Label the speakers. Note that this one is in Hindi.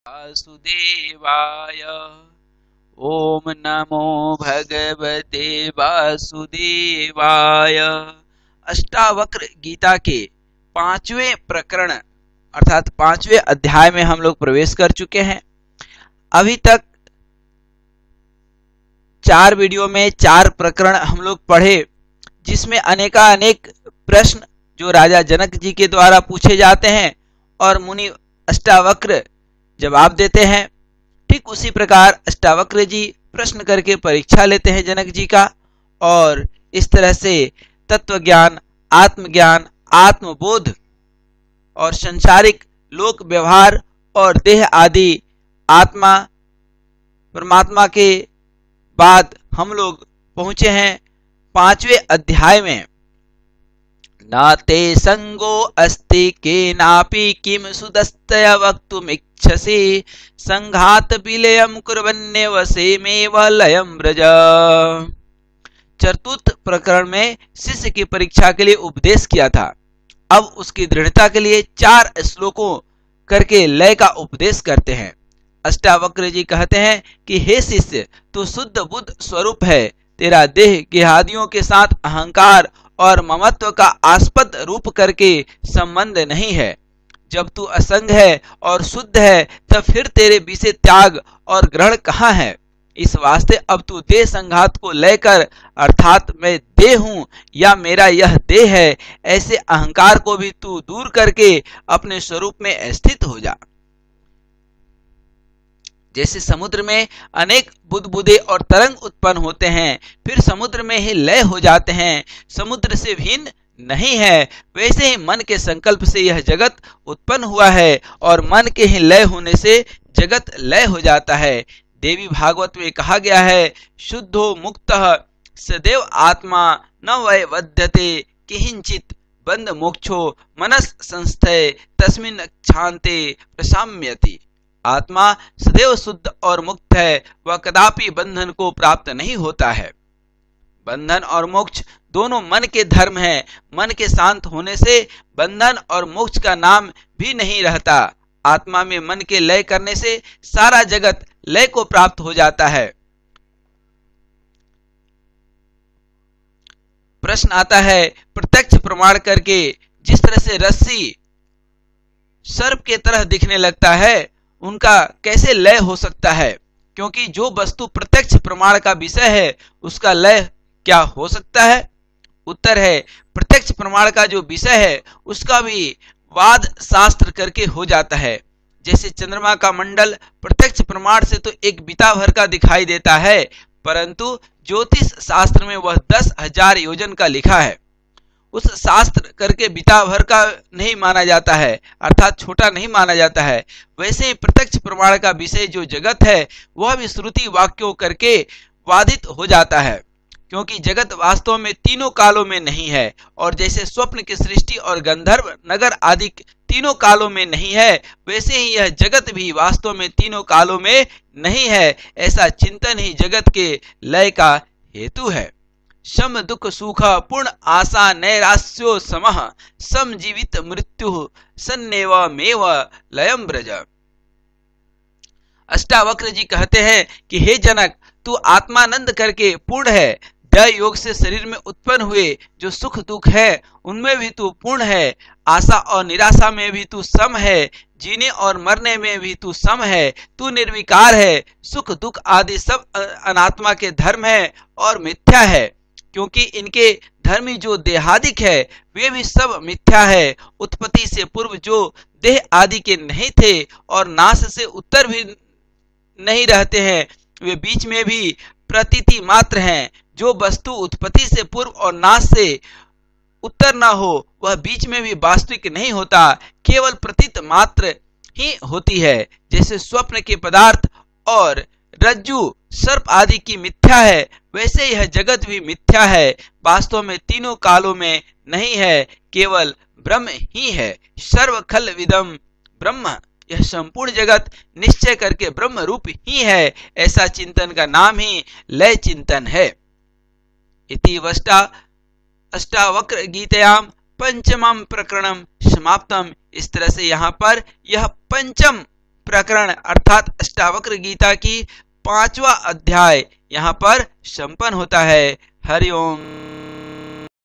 Speaker 1: वासुदेवाय। ओम नमो भगवते वासुदेवाय। अष्टावक्र गीता के 5वें प्रकरण अर्थात 5वें अध्याय में हम लोग प्रवेश कर चुके हैं। अभी तक 4 वीडियो में 4 प्रकरण हम लोग पढ़े, जिसमें अनेकानेक प्रश्न जो राजा जनक जी के द्वारा पूछे जाते हैं और मुनि अष्टावक्र जवाब देते हैं। ठीक उसी प्रकार अष्टावक्र जी प्रश्न करके परीक्षा लेते हैं जनक जी का, और इस तरह से तत्व ज्ञान, आत्मज्ञान, आत्मबोध और संसारिक लोक व्यवहार और देह आदि आत्मा परमात्मा के बाद हम लोग पहुंचे हैं 5वें अध्याय में। न ते संगो अस्ति केनापि किम सुदस्तय वक्तुमिच्छसि संघात विलयम कुर्वन्नेव सेमेव लयम व्रज। चतुर्थ प्रकरण में शिष्य की परीक्षा के लिए उपदेश किया था। अब उसकी दृढ़ता के लिए 4 श्लोकों करके लय का उपदेश करते हैं। अष्टावक्र जी कहते हैं कि हे शिष्य, तू शुद्ध बुद्ध स्वरूप है। तेरा देह गेहादियों के साथ अहंकार और ममत्व का आस्पद रूप करके संबंध नहीं है। जब तू असंग है और शुद्ध है, तब फिर तेरे विषय त्याग और ग्रहण कहाँ है। इस वास्ते अब तू देह संघात को लेकर अर्थात मैं देह हूं या मेरा यह देह है, ऐसे अहंकार को भी तू दूर करके अपने स्वरूप में स्थित हो जा। जैसे समुद्र में अनेक बुदबुदे और तरंग उत्पन्न होते हैं, फिर समुद्र में ही लय हो जाते हैं, समुद्र से भिन्न नहीं है, वैसे ही मन के संकल्प से यह जगत उत्पन्न हुआ है और मन के ही लय होने से जगत लय हो जाता है। देवी भागवत में कहा गया है, शुद्धो मुक्तः सदैव आत्मा न वै वध्यते किंचित बंध मोक्षो मनस संस्थय तस्मिन् क्षान्ते प्रशाम्यति। आत्मा सदैव शुद्ध और मुक्त है, वह कदापि बंधन को प्राप्त नहीं होता है। बंधन और मोक्ष दोनों मन के धर्म हैं। मन के शांत होने से बंधन और मोक्ष का नाम भी नहीं रहता। आत्मा में मन के लय करने से सारा जगत लय को प्राप्त हो जाता है। प्रश्न आता है, प्रत्यक्ष प्रमाण करके जिस तरह से रस्सी सर्प के तरह दिखने लगता है, उनका कैसे लय हो सकता है? क्योंकि जो वस्तु प्रत्यक्ष प्रमाण का विषय है, उसका लय क्या हो सकता है? उत्तर है, प्रत्यक्ष प्रमाण का जो विषय है उसका भी वाद शास्त्र करके हो जाता है। जैसे चंद्रमा का मंडल प्रत्यक्ष प्रमाण से तो एक बिता भर का दिखाई देता है, परंतु ज्योतिष शास्त्र में वह 10,000 योजन का लिखा है। उस शास्त्र करके बिता भर का नहीं माना जाता है, अर्थात छोटा नहीं माना जाता है। वैसे ही प्रत्यक्ष प्रमाण का विषय जो जगत है, वह भी श्रुति वाक्यों करके वादित हो जाता है, क्योंकि जगत वास्तव में तीनों कालों में नहीं है। और जैसे स्वप्न की सृष्टि और गंधर्व नगर आदि तीनों कालों में नहीं है, वैसे ही यह जगत भी वास्तव में तीनों कालों में नहीं है। ऐसा चिंतन ही जगत के लय का हेतु है। सम दुख सुख पूर्ण आशा नैरास्यो समः समजीवित मृत्यु सन्नेव मेव लयम ब्रज। अष्टावक्र जी कहते हैं कि हे जनक, तू आत्मानंद करके पूर्ण है। दया योग से शरीर में उत्पन्न हुए जो सुख दुख है, उनमें भी तू पूर्ण है। आशा और निराशा में भी तू सम है। जीने और मरने में भी तू सम है। तू निर्विकार है। सुख दुख आदि सब अनात्मा के धर्म है और मिथ्या है, क्योंकि इनके धर्मी जो देहादिक है, वे भी सब मिथ्या है। उत्पत्ति से पूर्व जो देह आदि के नहीं थे और नाश से उत्तर भी नहीं रहते हैं, वे बीच में भी प्रतीति मात्र हैं। जो वस्तु उत्पत्ति से पूर्व और नाश से उत्तर न हो, वह बीच में भी वास्तविक नहीं होता, केवल प्रतीत मात्र ही होती है। जैसे स्वप्न के पदार्थ और रज्जु सर्प आदि की मिथ्या है, वैसे यह जगत भी मिथ्या है। वास्तव में तीनों कालों में नहीं है, केवल ब्रह्म ही है। सर्व खल विदम ब्रह्म, यह संपूर्ण जगत निश्चय करके ब्रह्म रूप ही है। ऐसा चिंतन का नाम ही लय चिंतन है। इति वष्टा अष्टावक्र गीतायाम पंचमम प्रकरणम समाप्तम। इस तरह से यहाँ पर यह पंचम प्रकरण अर्थात अष्टावक्र गीता की 5वां अध्याय यहाँ पर संपन्न होता है। हरि ओम।